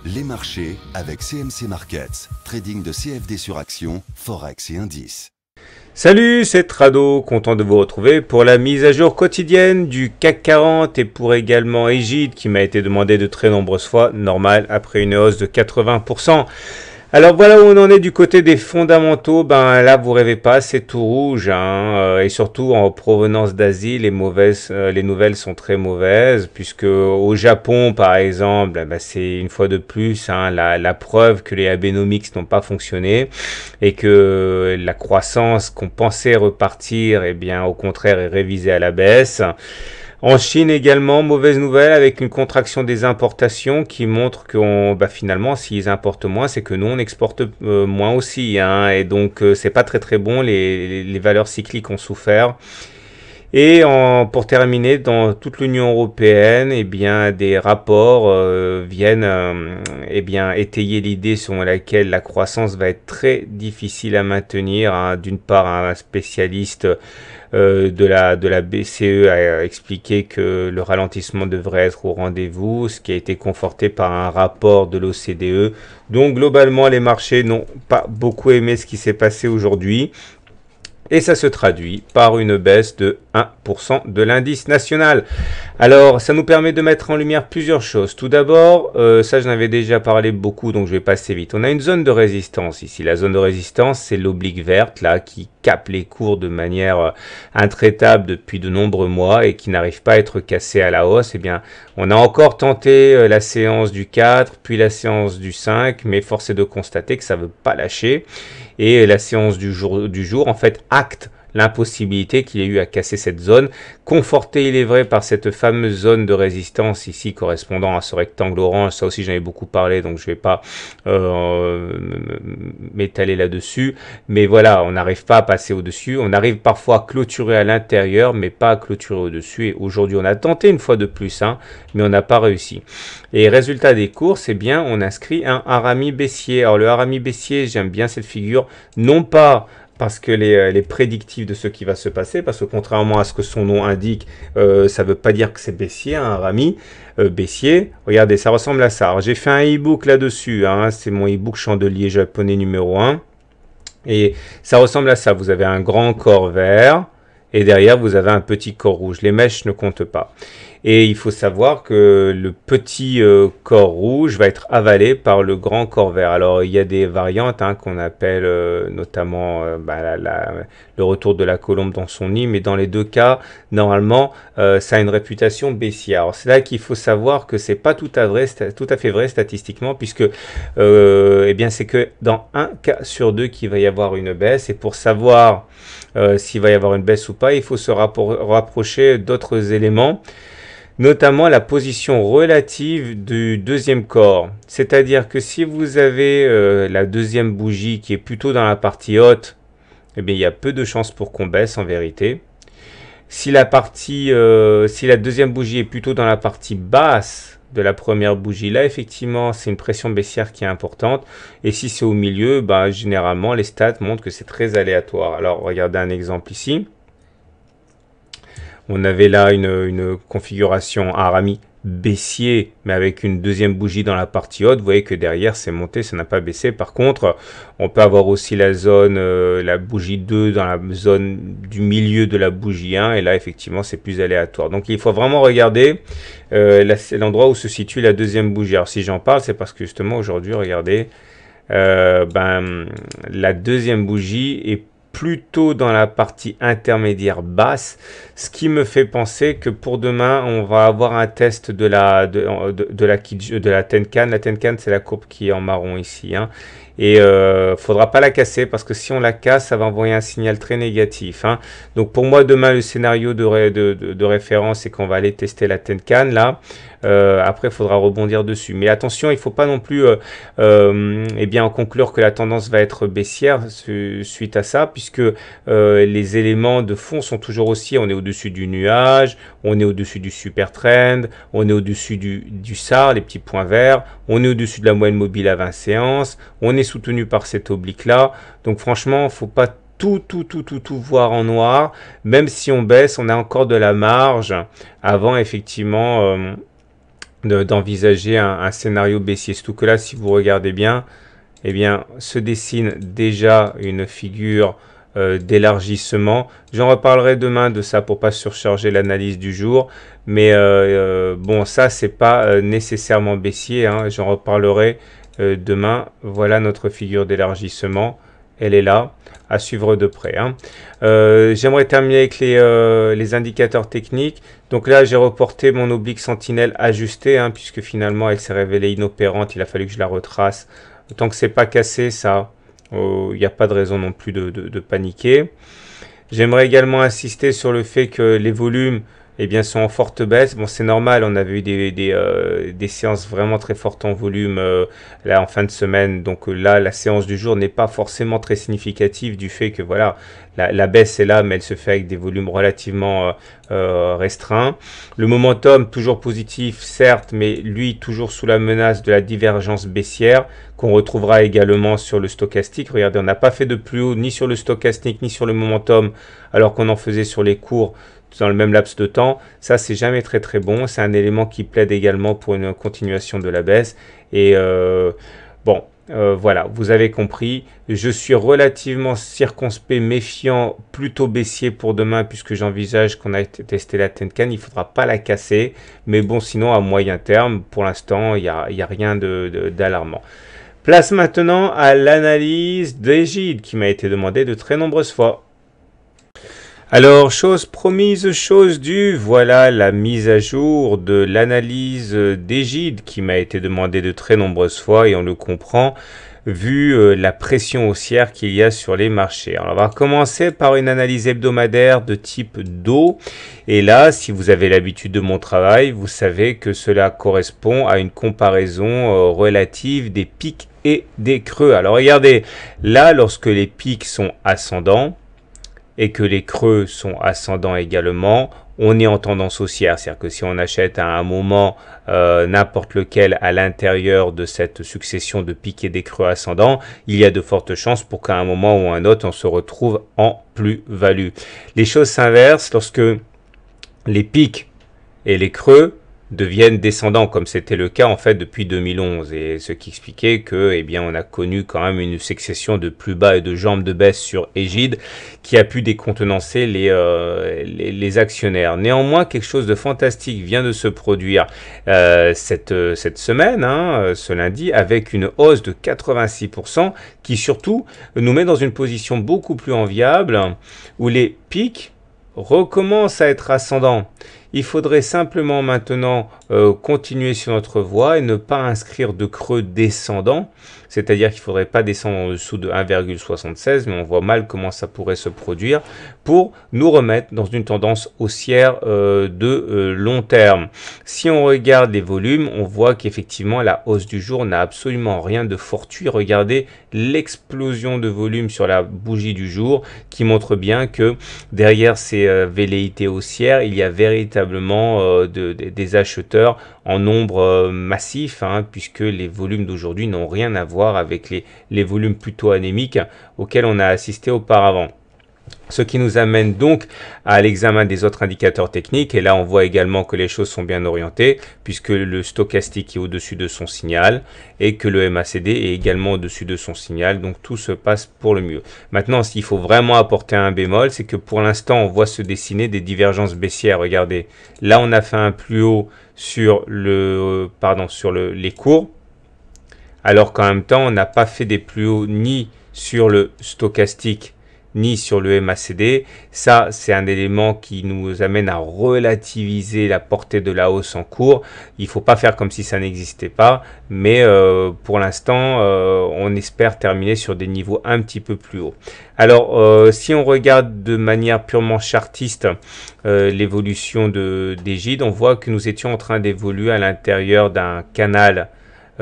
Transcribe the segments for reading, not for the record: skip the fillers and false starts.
Les marchés avec CMC Markets, trading de CFD sur action, Forex et indices. Salut, c'est Trado, content de vous retrouver pour la mise à jour quotidienne du CAC 40 et pour également Egide qui m'a été demandé de très nombreuses fois, normal après une hausse de 80%. Alors voilà où on en est du côté des fondamentaux, ben là vous rêvez pas, c'est tout rouge, et surtout en provenance d'Asie, les nouvelles sont très mauvaises, puisque au Japon par exemple, ben, c'est une fois de plus la preuve que les Abenomics n'ont pas fonctionné et que la croissance qu'on pensait repartir, eh bien au contraire est révisée à la baisse. En Chine également, mauvaise nouvelle avec une contraction des importations qui montre que finalement, s'ils importent moins, c'est que nous, on exporte moins aussi. Et donc, c'est pas très bon. Les valeurs cycliques ont souffert. Et pour terminer, dans toute l'Union européenne, eh bien, des rapports viennent étayer l'idée selon laquelle la croissance va être très difficile à maintenir. D'une part, un spécialiste de la BCE a expliqué que le ralentissement devrait être au rendez-vous, ce qui a été conforté par un rapport de l'OCDE. Donc globalement, les marchés n'ont pas beaucoup aimé ce qui s'est passé aujourd'hui. Et ça se traduit par une baisse de 1% de l'indice national. Alors, ça nous permet de mettre en lumière plusieurs choses. Tout d'abord, ça j'en avais déjà parlé beaucoup, donc je vais passer vite. On a une zone de résistance ici. La zone de résistance, c'est l'oblique verte, là, qui capte les cours de manière intraitable depuis de nombreux mois et qui n'arrive pas à être cassée à la hausse. Eh bien, on a encore tenté la séance du 4, puis la séance du 5, mais force est de constater que ça ne veut pas lâcher. Et la séance du jour, en fait, acte l'impossibilité qu'il y ait eu à casser cette zone, conforté il est vrai par cette fameuse zone de résistance ici correspondant à ce rectangle orange. Ça aussi j'en ai beaucoup parlé, donc je ne vais pas m'étaler là-dessus, mais voilà, on n'arrive pas à passer au-dessus, on arrive parfois à clôturer à l'intérieur mais pas à clôturer au-dessus, et aujourd'hui on a tenté une fois de plus, mais on n'a pas réussi. Et résultat des courses, eh bien on inscrit un harami baissier. Alors le harami baissier, j'aime bien cette figure, non pas parce que les prédictifs de ce qui va se passer, parce que contrairement à ce que son nom indique, ça ne veut pas dire que c'est baissier, un harami baissier. Regardez, ça ressemble à ça. J'ai fait un e-book là-dessus, c'est mon e-book chandelier japonais numéro 1. Et ça ressemble à ça. Vous avez un grand corps vert, et derrière vous avez un petit corps rouge. Les mèches ne comptent pas. Et il faut savoir que le petit corps rouge va être avalé par le grand corps vert. Alors il y a des variantes qu'on appelle notamment le retour de la colombe dans son nid, mais dans les deux cas, normalement, ça a une réputation baissière. Alors c'est là qu'il faut savoir que c'est pas tout à fait vrai statistiquement, puisque c'est que dans un cas sur deux qu'il va y avoir une baisse, et pour savoir s'il va y avoir une baisse ou pas, il faut se rapprocher d'autres éléments, notamment la position relative du deuxième corps. C'est-à-dire que si vous avez la deuxième bougie qui est plutôt dans la partie haute, eh bien, il y a peu de chances pour qu'on baisse en vérité. Si la deuxième bougie est plutôt dans la partie basse de la première bougie, là effectivement c'est une pression baissière qui est importante, et si c'est au milieu, généralement les stats montrent que c'est très aléatoire. Alors regardez un exemple ici. On avait là une configuration harami baissier, mais avec une deuxième bougie dans la partie haute. Vous voyez que derrière, c'est monté, ça n'a pas baissé. Par contre, on peut avoir aussi la zone, la bougie 2 dans la zone du milieu de la bougie 1. Et là, effectivement, c'est plus aléatoire. Donc, il faut vraiment regarder l'endroit où se situe la deuxième bougie. Alors, si j'en parle, c'est parce que justement, aujourd'hui, regardez, la deuxième bougie est plutôt dans la partie intermédiaire basse, ce qui me fait penser que pour demain on va avoir un test de la Tenkan. La Tenkan, c'est la courbe qui est en marron ici, et faudra pas la casser, parce que si on la casse, ça va envoyer un signal très négatif, Donc pour moi demain, le scénario de référence, c'est qu'on va aller tester la Tenkan là. Après, il faudra rebondir dessus. Mais attention, il ne faut pas non plus en conclure que la tendance va être baissière suite à ça, puisque les éléments de fond sont toujours aussi, on est au-dessus du nuage, on est au-dessus du super trend, on est au-dessus du SAR, les petits points verts, on est au-dessus de la moyenne mobile à 20 séances, on est soutenu par cette oblique-là. Donc franchement, il ne faut pas tout voir en noir. Même si on baisse, on a encore de la marge avant effectivement d'envisager un scénario baissier. Surtout que là, si vous regardez bien, eh bien, se dessine déjà une figure d'élargissement. J'en reparlerai demain de ça pour pas surcharger l'analyse du jour. Mais bon, ça, c'est pas nécessairement baissier, hein. J'en reparlerai demain. Voilà notre figure d'élargissement. Elle est là, à suivre de près, hein. J'aimerais terminer avec les indicateurs techniques. Donc là, j'ai reporté mon oblique sentinelle ajustée, hein, puisque finalement, elle s'est révélée inopérante. Il a fallu que je la retrace. Tant que c'est pas cassé, ça, il n'y a pas de raison non plus de paniquer. J'aimerais également insister sur le fait que les volumes eh bien, sont en forte baisse. Bon, c'est normal, on avait eu des séances vraiment très fortes en volume là en fin de semaine. Donc là, la séance du jour n'est pas forcément très significative du fait que voilà, la baisse est là, mais elle se fait avec des volumes relativement restreints. Le momentum, toujours positif, certes, mais lui, toujours sous la menace de la divergence baissière qu'on retrouvera également sur le stochastique. Regardez, on n'a pas fait de plus haut ni sur le stochastique ni sur le momentum, alors qu'on en faisait sur les cours dans le même laps de temps. Ça, c'est jamais très très bon. C'est un élément qui plaide également pour une continuation de la baisse. Et bon, voilà, vous avez compris. Je suis relativement circonspect, méfiant, plutôt baissier pour demain, puisque j'envisage qu'on a testé la Tenkan. Il ne faudra pas la casser. Mais bon, sinon, à moyen terme, pour l'instant, il n'y a rien d'alarmant. Place maintenant à l'analyse d'Egide qui m'a été demandée de très nombreuses fois. Alors, chose promise, chose due, voilà la mise à jour de l'analyse d'Egide qui m'a été demandée de très nombreuses fois et on le comprend vu la pression haussière qu'il y a sur les marchés. Alors, on va commencer par une analyse hebdomadaire de type DO. Et là, si vous avez l'habitude de mon travail, vous savez que cela correspond à une comparaison relative des pics et des creux. Alors, regardez, là, lorsque les pics sont ascendants, et que les creux sont ascendants également, on est en tendance haussière. C'est-à-dire que si on achète à un moment n'importe lequel à l'intérieur de cette succession de pics et des creux ascendants, il y a de fortes chances pour qu'à un moment ou un autre, on se retrouve en plus-value. Les choses s'inversent lorsque les pics et les creux deviennent descendants, comme c'était le cas en fait depuis 2011, et ce qui expliquait que, eh bien, on a connu quand même une succession de plus bas et de jambes de baisse sur Egide qui a pu décontenancer les actionnaires. Néanmoins, quelque chose de fantastique vient de se produire cette semaine, hein, ce lundi, avec une hausse de 86% qui surtout nous met dans une position beaucoup plus enviable où les pics recommencent à être ascendants. Il faudrait simplement maintenant continuer sur notre voie et ne pas inscrire de creux descendant, c'est-à-dire qu'il ne faudrait pas descendre en dessous de 1,76, mais on voit mal comment ça pourrait se produire pour nous remettre dans une tendance haussière de long terme. Si on regarde les volumes, on voit qu'effectivement la hausse du jour n'a absolument rien de fortuit. Regardez l'explosion de volume sur la bougie du jour qui montre bien que derrière ces velléités haussières, il y a véritablement des acheteurs en nombre massif, hein, puisque les volumes d'aujourd'hui n'ont rien à voir avec les volumes plutôt anémiques auxquels on a assisté auparavant. Ce qui nous amène donc à l'examen des autres indicateurs techniques. Et là, on voit également que les choses sont bien orientées, puisque le stochastique est au-dessus de son signal et que le MACD est également au-dessus de son signal. Donc, tout se passe pour le mieux. Maintenant, s'il faut vraiment apporter un bémol, c'est que pour l'instant, on voit se dessiner des divergences baissières. Regardez, là, on a fait un plus haut sur les cours, alors qu'en même temps, on n'a pas fait des plus hauts ni sur le stochastique ni sur le MACD. Ça, c'est un élément qui nous amène à relativiser la portée de la hausse en cours. Il ne faut pas faire comme si ça n'existait pas, mais pour l'instant, on espère terminer sur des niveaux un petit peu plus hauts. Alors, si on regarde de manière purement chartiste l'évolution d'Egide, on voit que nous étions en train d'évoluer à l'intérieur d'un canal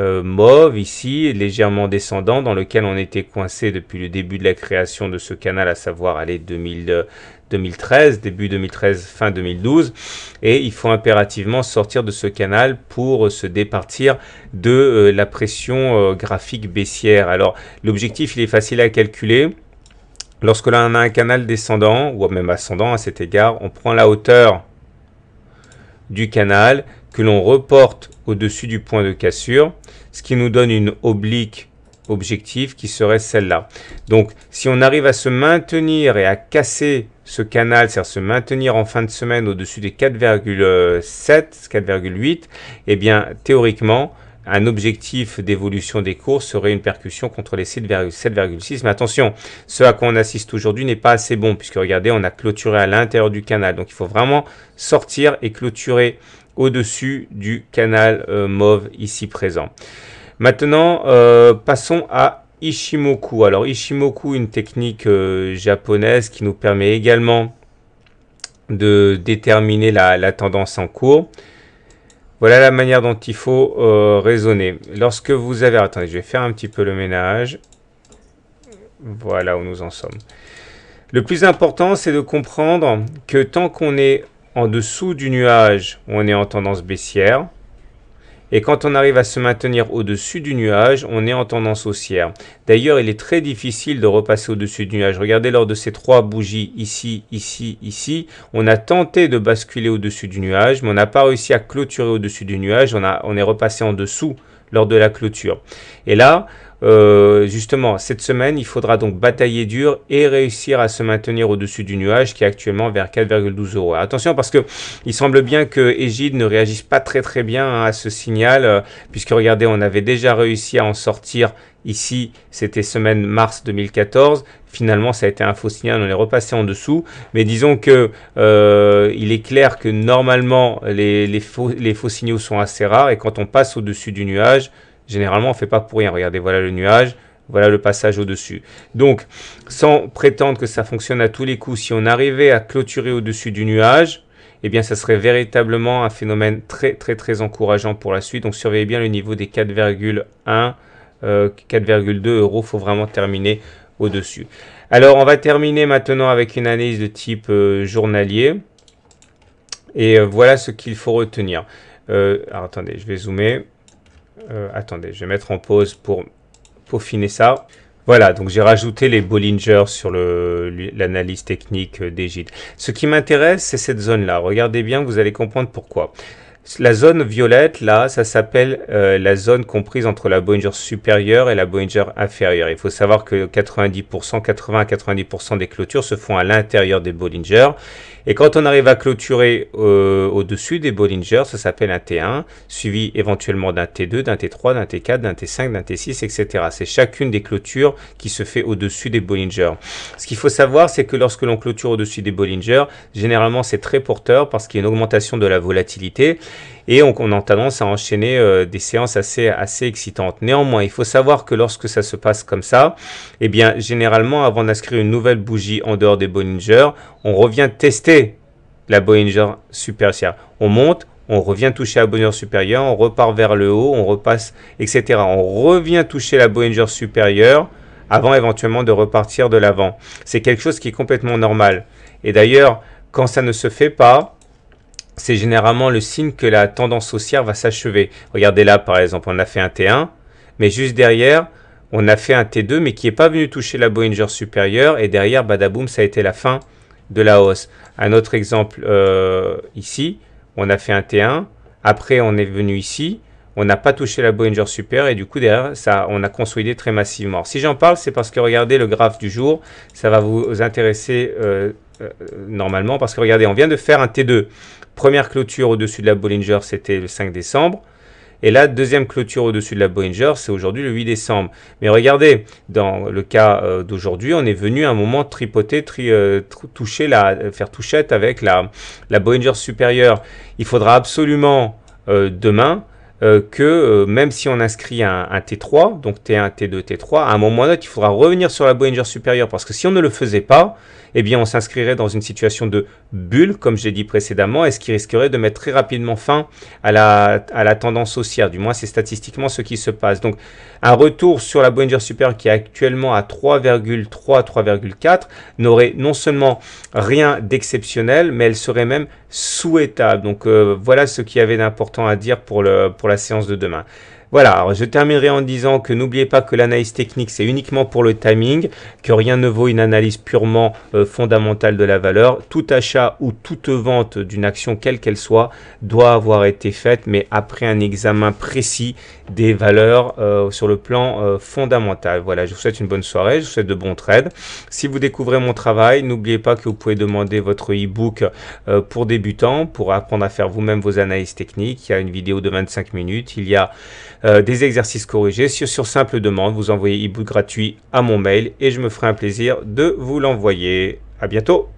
mauve ici, légèrement descendant, dans lequel on était coincé depuis le début de la création de ce canal, à savoir 2013, début 2013, fin 2012, et il faut impérativement sortir de ce canal pour se départir de la pression graphique baissière. Alors l'objectif il est facile à calculer. Lorsque l'on a un canal descendant, ou même ascendant à cet égard, on prend la hauteur du canal que l'on reporte au-dessus du point de cassure, ce qui nous donne une oblique objectif qui serait celle-là. Donc, si on arrive à se maintenir et à casser ce canal, c'est-à-dire se maintenir en fin de semaine au-dessus des 4,7, 4,8, eh bien, théoriquement, un objectif d'évolution des cours serait une percussion contre les 7,6. Mais attention, ce à quoi on assiste aujourd'hui n'est pas assez bon, puisque regardez, on a clôturé à l'intérieur du canal. Donc, il faut vraiment sortir et clôturer au-dessus du canal mauve ici présent. Maintenant, passons à Ichimoku. Alors, Ichimoku, une technique japonaise qui nous permet également de déterminer la tendance en cours. Voilà la manière dont il faut raisonner. Lorsque vous avez... Attendez, je vais faire un petit peu le ménage. Voilà où nous en sommes. Le plus important, c'est de comprendre que tant qu'on est en dessous du nuage, on est en tendance baissière. Et quand on arrive à se maintenir au-dessus du nuage, on est en tendance haussière. D'ailleurs, il est très difficile de repasser au-dessus du nuage. Regardez, lors de ces trois bougies, ici, ici, ici, on a tenté de basculer au-dessus du nuage, mais on n'a pas réussi à clôturer au-dessus du nuage. On est repassé en dessous lors de la clôture. Et là, justement, cette semaine, il faudra donc batailler dur et réussir à se maintenir au-dessus du nuage qui est actuellement vers 4,12 €. Attention parce que il semble bien que Egide ne réagisse pas très bien à ce signal, puisque regardez, on avait déjà réussi à en sortir ici, c'était semaine mars 2014. Finalement, ça a été un faux signal, on est repassé en dessous. Mais disons que il est clair que normalement, les faux signaux sont assez rares et quand on passe au-dessus du nuage, généralement, on ne fait pas pour rien. Regardez, voilà le nuage, voilà le passage au-dessus. Donc, sans prétendre que ça fonctionne à tous les coups, si on arrivait à clôturer au-dessus du nuage, eh bien, ça serait véritablement un phénomène très encourageant pour la suite. Donc, surveillez bien le niveau des 4,1, 4,2 €. Il faut vraiment terminer au-dessus. Alors, on va terminer maintenant avec une analyse de type journalier. Et voilà ce qu'il faut retenir. Alors, attendez, je vais zoomer. Attendez, je vais mettre en pause pour peaufiner ça. Voilà, donc j'ai rajouté les Bollinger sur l'analyse technique d'Egide. Ce qui m'intéresse, c'est cette zone-là. Regardez bien, vous allez comprendre pourquoi. La zone violette, là, ça s'appelle la zone comprise entre la Bollinger supérieure et la Bollinger inférieure. Il faut savoir que 80 à 90% des clôtures se font à l'intérieur des Bollinger. Et quand on arrive à clôturer au-dessus des Bollinger, ça s'appelle un T1, suivi éventuellement d'un T2, d'un T3, d'un T4, d'un T5, d'un T6, etc. C'est chacune des clôtures qui se fait au-dessus des Bollinger. Ce qu'il faut savoir, c'est que lorsque l'on clôture au-dessus des Bollinger, généralement c'est très porteur parce qu'il y a une augmentation de la volatilité et on a tendance à enchaîner des séances assez excitantes. Néanmoins, il faut savoir que lorsque ça se passe comme ça, eh bien généralement avant d'inscrire une nouvelle bougie en dehors des Bollinger, on revient tester la Bollinger supérieure. On monte, on revient toucher la Bollinger supérieure, on repart vers le haut, on repasse, etc. On revient toucher la Bollinger supérieure avant éventuellement de repartir de l'avant. C'est quelque chose qui est complètement normal. Et d'ailleurs, quand ça ne se fait pas, c'est généralement le signe que la tendance haussière va s'achever. Regardez là, par exemple, on a fait un T1, mais juste derrière, on a fait un T2, mais qui n'est pas venu toucher la Bollinger supérieure. Et derrière, badaboum, ça a été la fin de la hausse. Un autre exemple ici, on a fait un T1, après on est venu ici, on n'a pas touché la Bollinger supérieure et du coup derrière ça, on a consolidé très massivement. Si j'en parle, c'est parce que regardez le graphe du jour, ça va vous intéresser normalement parce que regardez, on vient de faire un T2. Première clôture au-dessus de la Bollinger, c'était le 5 décembre. Et la deuxième clôture au-dessus de la Bollinger, c'est aujourd'hui le 8 décembre. Mais regardez, dans le cas d'aujourd'hui, on est venu à un moment tripoter, toucher faire touchette avec la Bollinger supérieure. Il faudra absolument demain que même si on inscrit un T3, donc T1, T2, T3, à un moment donné, il faudra revenir sur la Bollinger supérieure. Parce que si on ne le faisait pas, eh bien on s'inscrirait dans une situation de bulle, comme j'ai dit précédemment, et ce qui risquerait de mettre très rapidement fin à la tendance haussière. Du moins, c'est statistiquement ce qui se passe. Donc, un retour sur la Bollinger supérieure qui est actuellement à 3,3, 3,4 n'aurait non seulement rien d'exceptionnel, mais elle serait même souhaitable. Donc, voilà ce qu'il y avait d'important à dire pour la séance de demain. Voilà, alors je terminerai en disant que n'oubliez pas que l'analyse technique, c'est uniquement pour le timing, que rien ne vaut une analyse purement fondamentale de la valeur. Tout achat ou toute vente d'une action, quelle qu'elle soit, doit avoir été faite, mais après un examen précis des valeurs sur le plan fondamental. Voilà, je vous souhaite une bonne soirée, je vous souhaite de bons trades. Si vous découvrez mon travail, n'oubliez pas que vous pouvez demander votre e-book pour débutants, pour apprendre à faire vous-même vos analyses techniques. Il y a une vidéo de 25 minutes, il y a des exercices corrigés sur simple demande. Vous envoyez e-book gratuit à mon mail et je me ferai un plaisir de vous l'envoyer. À bientôt.